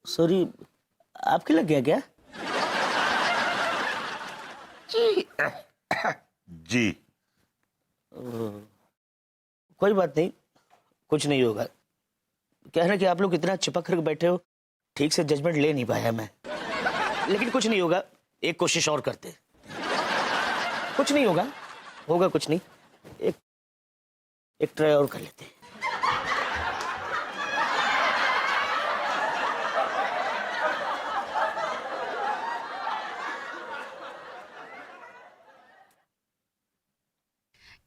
Sorry, आपके लग गया क्या? जी। जी। कोई बात नहीं, कुछ नहीं होगा। कह रहे कि आप लोग इतना चिपक कर बैठे हो, ठीक से जजमेंट ले नहीं पाया मैं। लेकिन कुछ नहीं होगा, एक कोशिश और करते। कुछ नहीं होगा, होगा कुछ नहीं, एक ट्राई और कर लेते।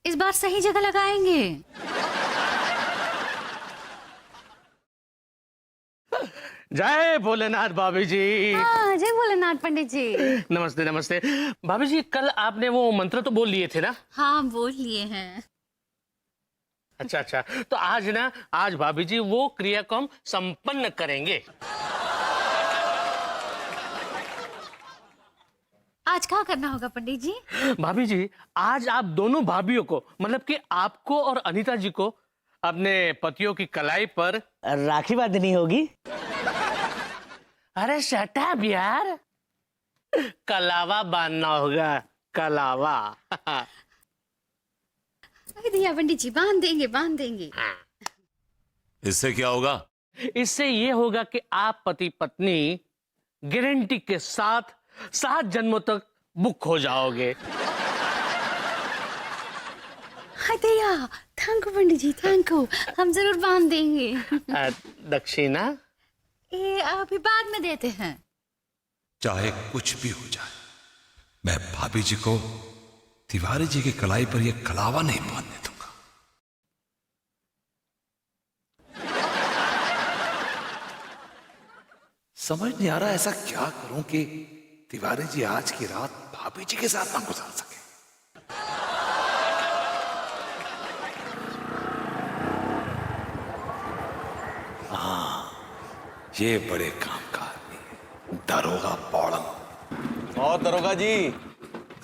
इस बार सही जगह लगाएंगे। जय भोलेनाथ भाभी जी। हाँ, जय भोलेनाथ पंडित जी। नमस्ते नमस्ते भाभी जी, कल आपने वो मंत्र तो बोल लिए थे ना? हाँ, बोल लिए हैं। अच्छा अच्छा, तो आज भाभी जी वो क्रिया को हम संपन्न करेंगे। आज क्या करना होगा पंडित जी? भाभी जी, आज आप दोनों भाभीियों को, मतलब कि आपको और अनीता जी को अपने पतियों की कलाई पर राखी बांधनी होगी। अरे शट अप यार, कलावा बांधना होगा, कलावा। अरे दिया पंडित जी, बांध देंगे बांध देंगे। इससे क्या होगा? इससे ये होगा कि आप पति पत्नी गारंटी के साथ 7 जन्मों तक बुक हो जाओगे। हाय दिया, thank you Pandit ji, thank you. हम जरूर बांध देंगे। दक्षिणा ये अभी बाद में देते हैं। चाहे कुछ भी हो जाए, मैं भाभी जी को तिवारी जी की कलाई पर यह कलावा नहीं बांधने दूंगा। समझ नहीं आ रहा ऐसा क्या करूं कि तिवारी जी आज की रात भाभी जी के साथ ना गुजार सके। ये बड़े काम का आदमी है, दरोगा पौड़न। और दरोगा जी,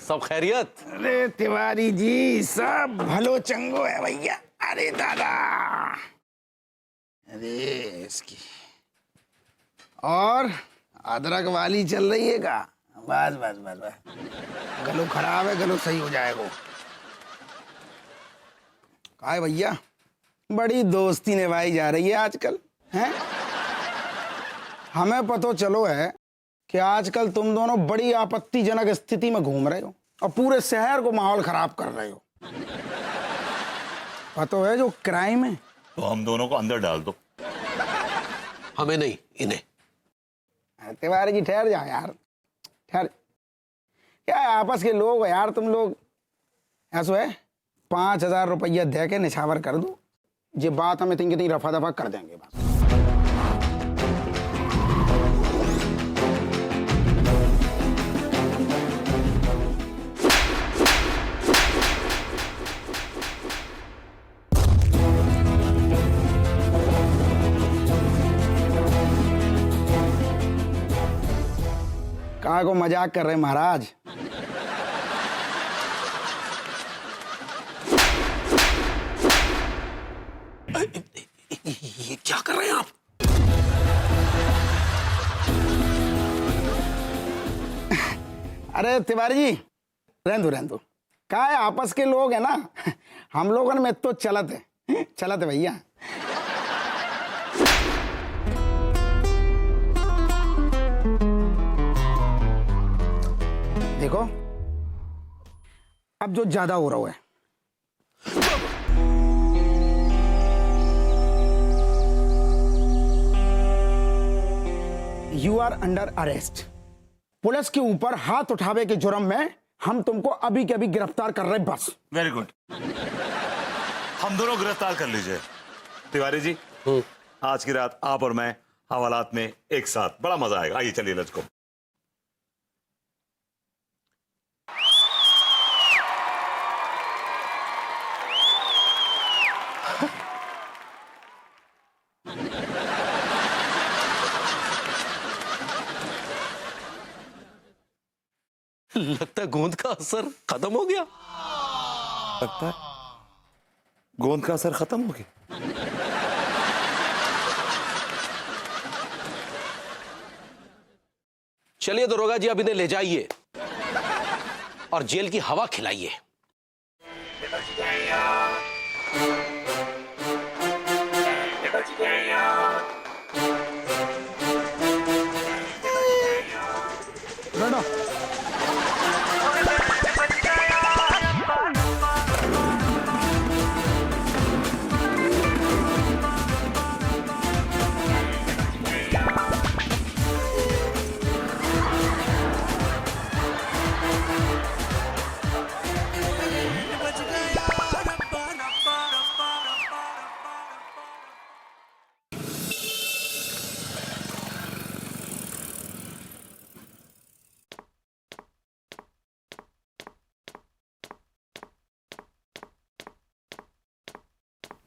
सब खैरियत? अरे तिवारी जी, सब भलो चंगो है भैया। अरे दादा, अरे इसकी और अदरक वाली चल रही है का? बस बस बस बस, गलो खराब है, गलो सही हो जाएगा। का है भैया, बड़ी दोस्ती निभाई जा रही है आजकल, हैं? हमें पता चलो है कि आजकल तुम दोनों बड़ी आपत्तिजनक स्थिति में घूम रहे हो और पूरे शहर को माहौल खराब कर रहे हो। पता है जो क्राइम है, तो हम दोनों को अंदर डाल दो। हमें नहीं, इन्हें। तिवारी जी ठहर जाओ यार, ठहर। क्या है, आपस के लोग हो यार तुम लोग। ऐसा है 5,000 रुपया दे के निछावर कर दो, ये बात हमें तीन की रफा दफा कर देंगे बस। कहा को मजाक कर रहे हैं महाराज? ये क्या कर रहे हैं आप? अरे तिवारी जी, रहन दो। कहा है आपस के लोग है ना, हम लोगों में तो चलत है भैया। देखो अब जो ज्यादा हो रहा है, you are under arrest. Police के ऊपर हाथ उठावे के जुर्म में हम तुमको अभी के अभी गिरफ्तार कर रहे हैं बस। वेरी गुड, हम दोनों गिरफ्तार कर लीजिए। तिवारी जी, आज की रात आप और मैं हवालात में एक साथ, बड़ा मजा आएगा। आइए चलिए, लेट्स गो। लगता है गोंद का असर खत्म हो गया। लगता है गोंद का असर खत्म हो गया। चलिए दरोगा जी, अब इन्हें ले जाइए और जेल की हवा खिलाइए। बैठो।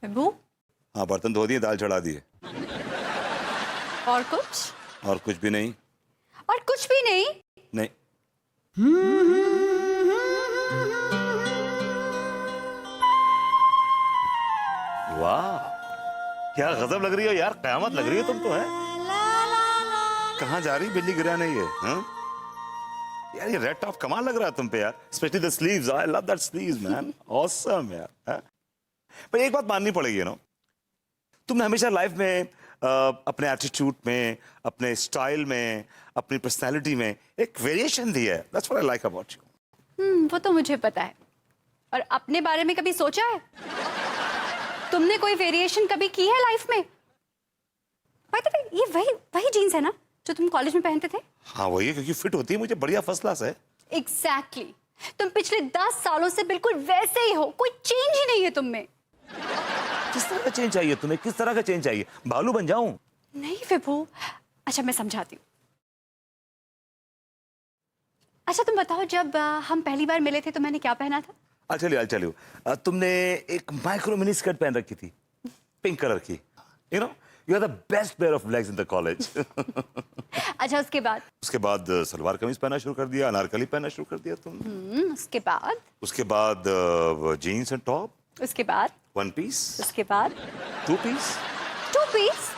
विभू, हाँ, बर्तन धो दिए, दाल चढ़ा दिए। और कुछ? और कुछ भी नहीं। और कुछ भी नहीं? नहीं। वाह, क्या गजब लग रही हो यार, कयामत लग रही हो तुम तो। है कहाँ जा रही बिल्ली गिराने ये? हाँ यार, ये रेड टॉप कमाल लग रहा है तुम पे यार, specially the sleeves. I love that sleeves man, awesome यार। हाँ? पर एक बात माननी पड़ेगी ना, तुमने हमेशा लाइफ में अपने एटीट्यूड में, अपने स्टाइल में, अपनी पर्सनालिटी में एक वेरिएशन दी है। That's what I like about you. वो तो मुझे पता है। और अपने बारे में कभी सोचा है? तुमने कोई वेरिएशन कभी की है लाइफ में? बाय द वे, ये वही जीन्स है ना जो तुम कॉलेज में पहनते थे? हाँ वही है, क्योंकि फिट होती है मुझे बढ़िया, फर्स्ट क्लास है। एग्जैक्टली। तुम पिछले 10 सालों से बिल्कुल वैसे ही हो, कोई चेंज ही नहीं है तुम में। किस तरह का चेंज चाहिए तुम्हें? किस तरह का चेंज चाहिए? भालू बन जाऊं? नहीं विभू, अच्छा मैं समझाती हूँ। अच्छा तुम बताओ, जब हम पहली बार मिले थे तो मैंने क्या पहना था? I'll tell you. तुमने एक माइक्रो मिनी स्कर्ट पहन रखी थी, पिंक कलर की। You know, you are the best pair of legs in the college. अच्छा उसके बाद? उसके बाद सलवार कमीज पहनना शुरू कर दिया, अनारकली पहनना शुरू कर दिया तुमने। उसके बाद? उसके बाद जीन्स एंड टॉप। उसके बाद? One piece. उसके बाद? Two piece. Two piece?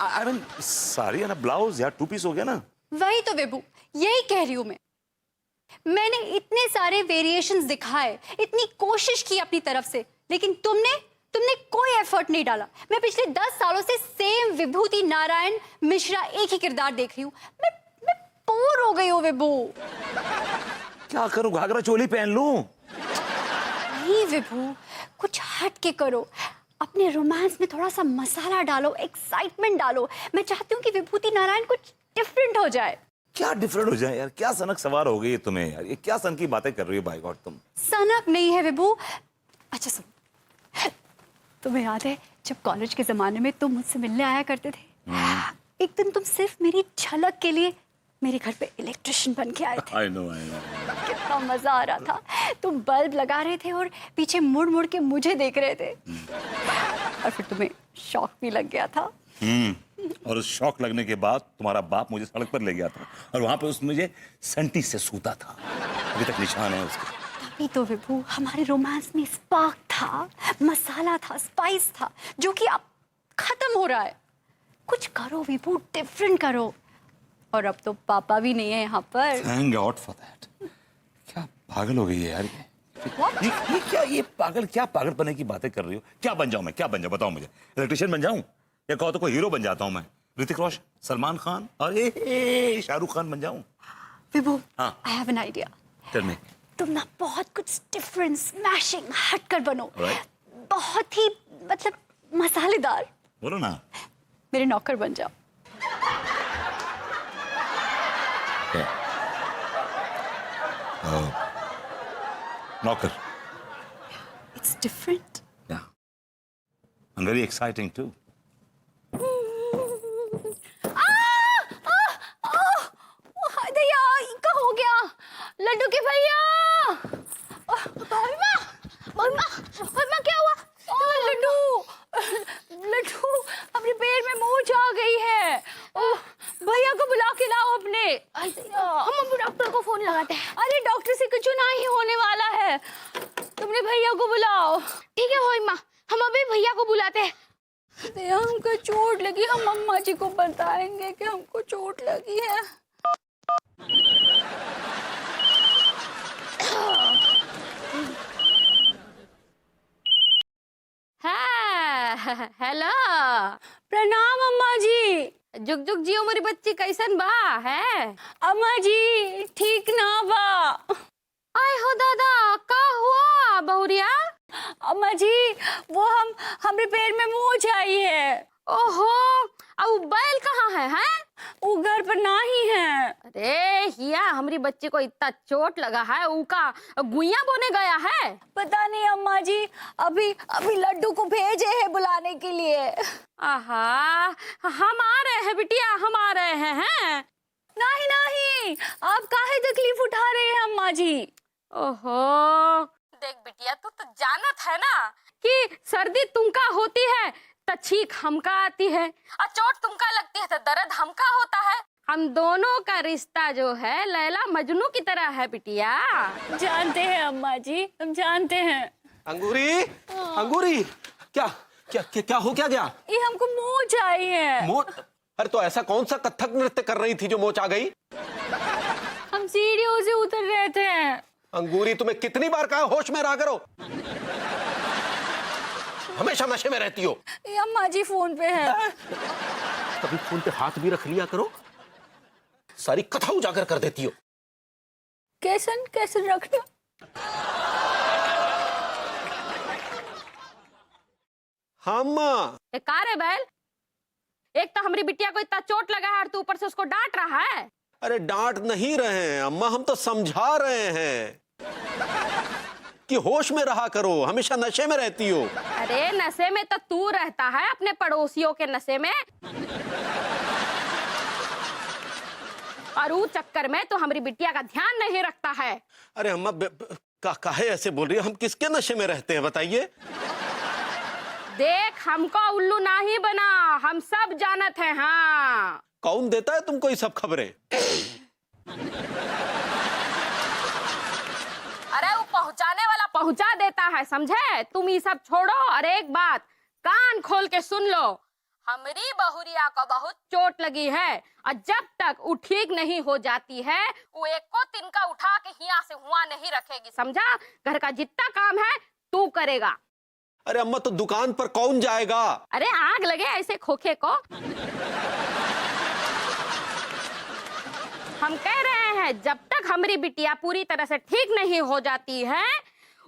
I mean sari है ना, ब्लाउज यार, टू पीस हो गया ना। वही तो विभू, यही कह रही हूं मैं। मैंने इतने सारे वेरिएशंस दिखाए, इतनी कोशिश की अपनी तरफ से, लेकिन तुमने कोई एफर्ट नहीं डाला। मैं पिछले 10 सालों से सेम विभूति नारायण मिश्रा एक ही किरदार देख रही हूँ। मैं बोर हो गई हूँ विभू। क्या करूं, घाघरा चोली पहन लूं? नहीं विभू, कुछ हट के करो। अपने रोमांस में थोड़ा सा मसाला डालो, एक्साइटमेंट डालो। मैं चाहती हूँ कि विभूति नारायण कुछ डिफरेंट हो जाए। क्या डिफरेंट हो जाए यार? क्या सनक सवार हो गई है तुम्हें यार, ये क्या सन की बातें कर रही हो बाय गॉड तुम? सनक नहीं है विभू। अच्छा सुन, तुम्हें याद है जब कॉलेज के जमाने में तुम मुझसे मिलने आया करते थे? एक दिन तुम सिर्फ मेरी झलक के लिए मेरे घर पे इलेक्ट्रिशियन बन के आए थे। I know. कितना मजा आ रहा था। तुम बल्ब लगा रहे थे और पीछे मुड़ मुड़ के मुझे देख रहे थे। और फिर तुम्हें शौक भी लग गया था। और उस शौक लगने के बाद तुम्हारा बाप मुझे सड़क पर ले गया था और वहां पे उसने मुझे संटी से सूता था। अभी तक निशान है उसके। तभी तो विभू हमारे रोमांस में स्पार्क था, मसाला था, स्पाइस था, जो कि अब खत्म हो रहा है। कुछ करो विभू, डिफरेंट करो। और अब तो पापा भी नहीं है यहाँ पर। Thank God for that. क्या पागल हो गई है यार ये क्या पागलपने की बातें कर रही हो? क्या बन जाऊं मैं, क्या बन जाऊं बताओ मुझे? इलेक्ट्रिशियन बन जाऊं या कहो तो कोई हीरो बन जाता हूं मैं? ऋतिक रोशन, सलमान खान और शाहरुख खान बन जाऊं? विभू, हाँ। I have an idea. Tell me. तुम ना बहुत कुछ डिफरेंट, स्मैशिंग, हटकर बनो। Right. बहुत ही मतलब मसालेदार। बोलो ना। मेरे नौकर बन जाओ। नौकर। It's different. Yeah. And very exciting too. भैया इनका हो गया, लड्डू के भैया। मम्मा क्या हुआ? लड्डू अपने पैर में मोच आ गई है। भैया को बुला के लाओ अपने। हम अभी डॉक्टर को फोन लगाते हैं। अरे डॉक्टर से कुछ ना ही होने वाला है, तुमने भैया को बुलाओ। ठीक है होई माँ, हम अभी भैया को बुलाते हैं। हमको चोट लगी, हम अम्मा जी को बताएंगे कि हमको चोट लगी है। हेलो, प्रणाम अम्मा जी। जुग जुग जियो मेरी बच्ची, कैसन बा है? अम्मा जी ठीक ना बा। आय हो दादा, का हुआ बहुरिया? अम्मा जी वो हमरे पैर में मोच आई है। ओहो, अब बैल कहाँ है? वो घर पर नहीं है। अरे हिया, हमारी बच्ची को इतना चोट लगा है, उका गुइया बोने गया है? पता नहीं अम्मा जी, अभी लड्डू को भेजे है बुलाने के लिए। आहा, हम आ रहे हैं बिटिया, हम आ रहे हैं। नहीं नहीं, आप काहे तकलीफ उठा रहे हैं अम्मा जी? ओहो, देख बिटिया, तू तो जानत है ना कि सर्दी तुमका होती है तो छींक हमका आती है, और चोट तुमका लगती है तो दर्द हमका होता है। हम दोनों का रिश्ता जो है लैला मजनू की तरह है बिटिया। जानते हैं अम्मा जी, हम जानते हैं। अंगूरी, अंगूरी, क्या क्या क्या क्या हो क्या गया? ये हमको मोच आई है। मोच? अरे तो ऐसा कौन सा कथक नृत्य कर रही थी जो मोच आ गई? हम सीढ़ियों से उतर रहे थे। अंगूरी, तुम्हें कितनी बार कहा होश में रहा करो, हमेशा नशे में रहती हो। ये अम्मा जी फोन पे है। कभी फोन पे हाथ भी रख लिया करो, सारी कथा उजागर कर देती हो। कैसन कैसन रखना? हम एक कार है बैल, एक तो हमारी बिटिया को इतना चोट लगा है और तू ऊपर से उसको डांट रहा है। अरे डांट नहीं रहे हैं अम्मा, हम तो समझा रहे हैं कि होश में रहा करो, हमेशा नशे में रहती हो। अरे नशे में तो तू रहता है, अपने पड़ोसियों के नशे में, और वो चक्कर में तो हमारी बिटिया का ध्यान नहीं रखता है। अरे अम्मा, काहे ऐसे बोल रही हो? हम किसके नशे में रहते हैं बताइए? देख, हमको उल्लू नहीं बना, हम सब जानत हैं। हाँ, कौन देता है तुमको ये सब खबरें? अरे वो पहुंचाने वाला पहुंचा देता है, समझे? तुम ये सब छोड़ो और एक बात कान खोल के सुन लो, हमारी बहुरिया को बहुत चोट लगी है, और जब तक वो ठीक नहीं हो जाती है वो एक को तिनका उठा के हिया से हुआ नहीं रखेगी, समझा? घर का जितना काम है तू करेगा। अरे अम्मा, तो दुकान पर कौन जाएगा? अरे आग लगे ऐसे खोखे को। हम कह रहे हैं जब तक हमारी बिटिया पूरी तरह से ठीक नहीं हो जाती है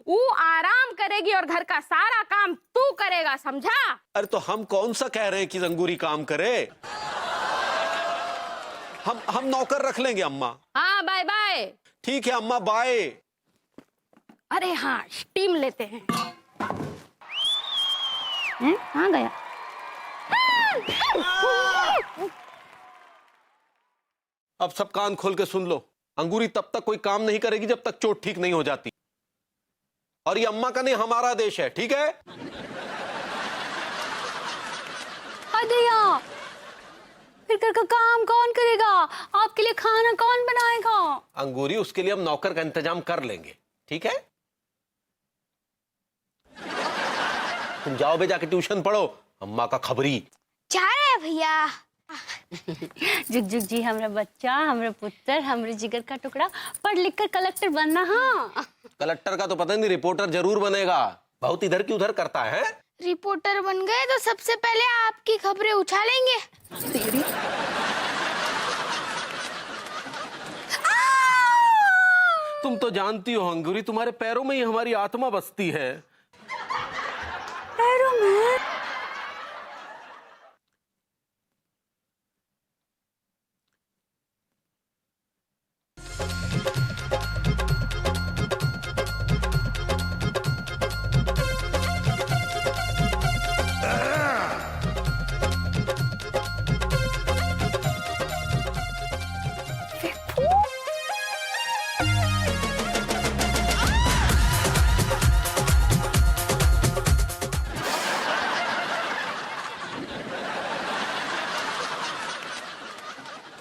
वो आराम करेगी और घर का सारा काम तू करेगा, समझा? अरे तो हम कौन सा कह रहे हैं कि अंगूरी काम करे? हम नौकर रख लेंगे अम्मा। हाँ, बाय बाय। ठीक है अम्मा, बाय। अरे हाँ, स्टीम लेते हैं। कहाँ गया? अब सब कान खोल के सुन लो, अंगूरी तब तक कोई काम नहीं करेगी जब तक चोट ठीक नहीं हो जाती, और ये अम्मा का नहीं हमारा देश है, ठीक है? अदया, फिर घर का काम कौन करेगा? आपके लिए खाना कौन बनाएगा? अंगूरी, उसके लिए हम नौकर का इंतजाम कर लेंगे, ठीक है? तुम जाओ बे, जाके ट्यूशन पढ़ो, अम्मा का खबरी। जा रहे हैं भैया। जुग जुग जी, हमरा बच्चा, हमरा पुत्र, हमरे जिगर का टुकड़ा, पढ़ लिख कर कलेक्टर बनना। हाँ, कलेक्टर का तो पता नहीं, रिपोर्टर जरूर बनेगा। बहुत इधर की उधर करता है। रिपोर्टर बन गए तो सबसे पहले आपकी खबरें उछालेंगे। तुम तो जानती हो अंगूरी, तुम्हारे पैरों में ही हमारी आत्मा बसती है। पैरों में?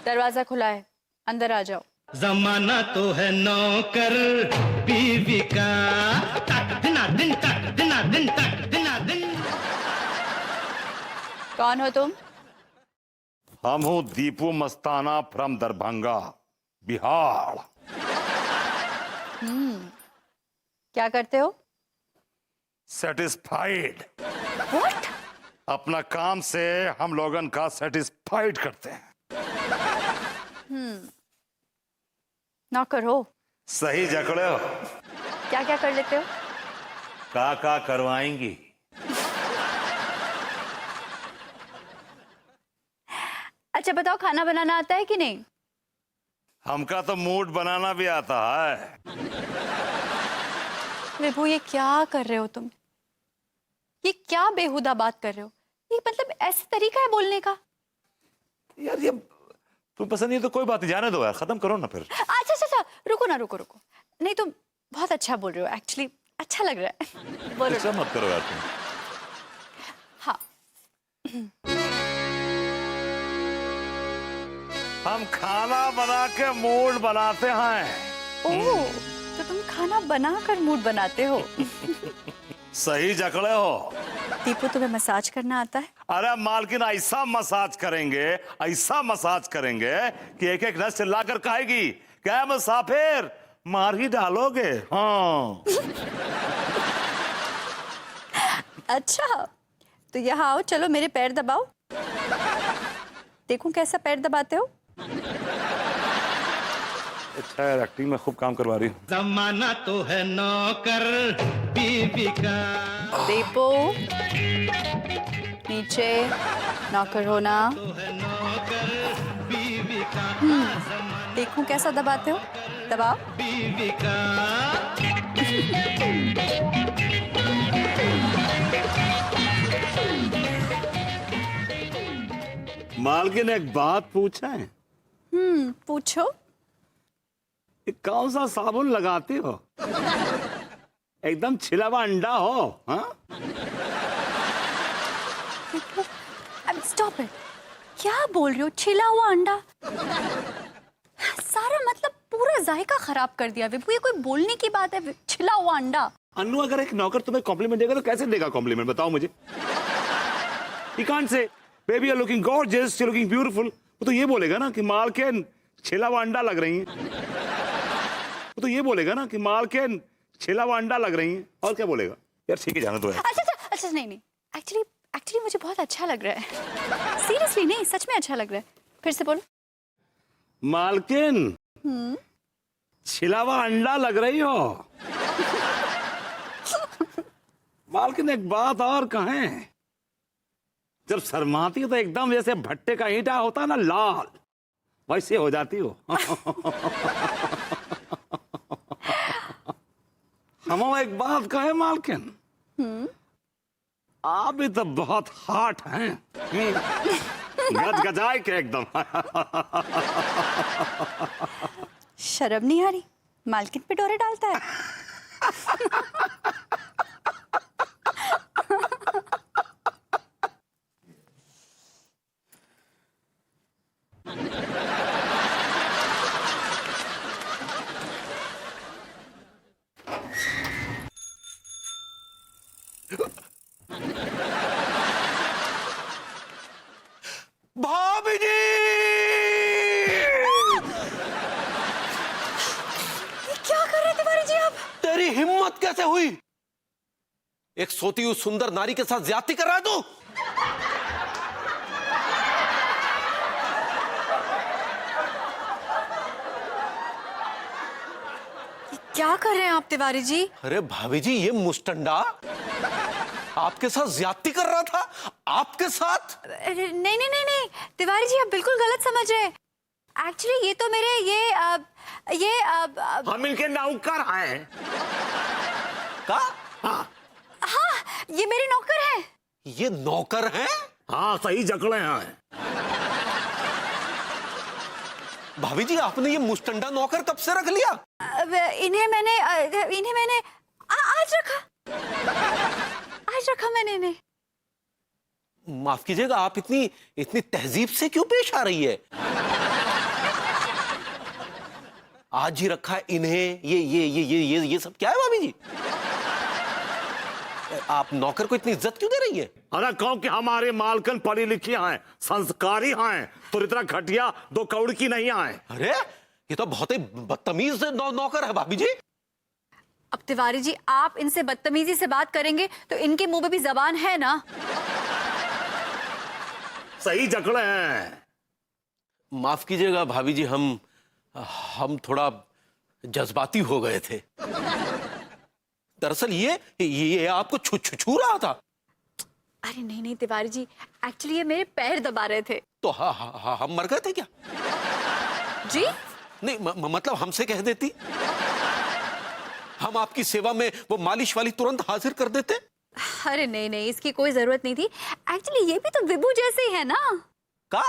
दरवाजा खुला है, अंदर आ जाओ। जमाना तो है नौकर बीवी का, तक दिना दिन, तक दिना दिन, तक दिना दिन। कौन हो तुम? हम हूँ दीपू मस्ताना फ्रॉम दरभंगा। बिहार। क्या करते हो? सेटिस्फाइड। व्हाट? अपना काम से हम लोगन का सेटिस्फाइड करते हैं। नौकर हो? सही जकड़े हो। क्या क्या कर लेते हो? का करवाएंगी? अच्छा बताओ, खाना बनाना आता है कि नहीं? हमका तो मूड बनाना भी आता है। विभू, ये क्या कर रहे हो तुम? ये क्या बेहुदा बात कर रहे हो? ये मतलब ऐसा तरीका है बोलने का? यार ये तुम पसंद नहीं तो कोई बात नहीं, जाने दो यार, खत्म करो ना फिर। अच्छा अच्छा अच्छा, रुको ना, रुको रुको। नहीं, तुम बहुत अच्छा बोल रहे हो, एक्चुअली अच्छा लग रहा है। बोलो। ऐसा मत करो यार तुम। हाँ। हम खाना बना के मूड बनाते हैं। ओह, तो तुम खाना बनाकर मूड बनाते हो? सही जकड़े हो। दीपू, तुम्हें मसाज करना आता है? अरे मालकिन, ऐसा मसाज करेंगे, ऐसा मसाज करेंगे कि एक एक नस चिल्ला कर कहेगी, क्या मुसाफिर मार ही डालोगे? हाँ। अच्छा, तो यहाँ आओ, चलो मेरे पैर दबाओ। देखूं कैसा पैर दबाते हो। अच्छा यार, एक्टिंग में खूब काम करवा रही हूँ। जमाना तो है नौकर बीवी का। दीपू, नीचे, नौकर होना। तो है नौकर बीवी का। देखूं कैसा दबाते हो, दबाओ। बीवी का। मालकिन, एक बात पूछें? पूछो। ये कौन सा साबुन लगाती हो? एकदम छिला हुआ अंडा हो। हाँ? Stop it. क्या बोल रहे हो? छिला हुआ अंडा? सारा मतलब पूरा जायका खराब कर दिया विभू। ये कोई बोलने की बात है? छिला हुआ अंडा। अन्नू, अगर एक नौकर तुम्हें कॉम्प्लीमेंट देगा तो कैसे देगा कॉम्प्लीमेंट, बताओ मुझे। He can't say, baby you're looking gorgeous, you're looking beautiful। वो तो ये बोलेगा ना कि मालकिन छिला हुआ अंडा लग रही हैं। वो तो ये बोलेगा ना कि मालकिन छिला हुआ अंडा लग रही हैं। और क्या बोलेगा? यार ठीक है, जाना तो है। अच्छा अच्छा अच्छा, नहीं नहीं, एक्चुअली मुझे बहुत अच्छा लग रहा है। सीरियसली नहीं, सच में अच्छा लग रहा है। फिर से बोलो। मालकिन छिला हुआ अंडा लग रही हो। मालकिन, एक बात और कहें, जब शर्माती हो तो एकदम जैसे भट्टे का ईंटा होता है ना, लाल, वैसे हो जाती हो। हम एक बात कहें मालकिन, आप भी तो बहुत हॉट हैं। गजगजाए के एकदम। शर्म नहीं आ रही? मालकिन पे डोरे डालता है। भाभी जी! क्या कर रहे थे तिवारी जी आप? तेरी हिम्मत कैसे हुई? एक सोती हुई सुंदर नारी के साथ ज्यादती कर रहा है तू? क्या कर रहे हैं आप तिवारी जी? अरे भाभी जी, ये मुस्टंडा आपके साथ ज्यादती कर रहा था? आपके साथ? नहीं नहीं नहीं नहीं तिवारी जी, आप बिल्कुल गलत समझ रहे हैं। एक्चुअली ये तो मेरे हम इनके नौकर हैं। का? हाँ, ये मेरे नौकर हैं। ये नौकर हैं? हाँ, सही जकड़े हैं। भाभी जी, आपने ये मुस्टंडा नौकर कब से रख लिया? इन्हें मैंने आज रखा मैंने इन्हें। माफ कीजिएगा, आप इतनी तहजीब से क्यों पेश आ रही है? आज ही रखा है इन्हें, ये सब क्या है भाभी जी? आप नौकर को इतनी इज्जत क्यों दे रही है? अरे कहो कि हमारे मालकन पढ़ी लिखी हैं, संस्कारी हैं, तो इतना घटिया दो कौड़ की नहीं आए। अरे ये तो बहुत ही बदतमीज नौकर है भाभी जी। अब तिवारी जी आप इनसे बदतमीजी से बात करेंगे तो इनके मुंह में भी जबान है ना। सही जकड़े हैं। माफ कीजिएगा भाभी जी, हम थोड़ा जज्बाती हो गए थे। दरअसल ये आपको छू रहा था। अरे नहीं नहीं तिवारी जी, एक्चुअली ये मेरे पैर दबा रहे थे। तो हम मर गए थे क्या? जी नहीं मतलब हमसे कह देती, हम आपकी सेवा में वो मालिश वाली तुरंत हाजिर कर देते। अरे नहीं नहीं, इसकी कोई जरूरत नहीं थी। एक्चुअली ये भी तो विभू जैसे ही है ना। का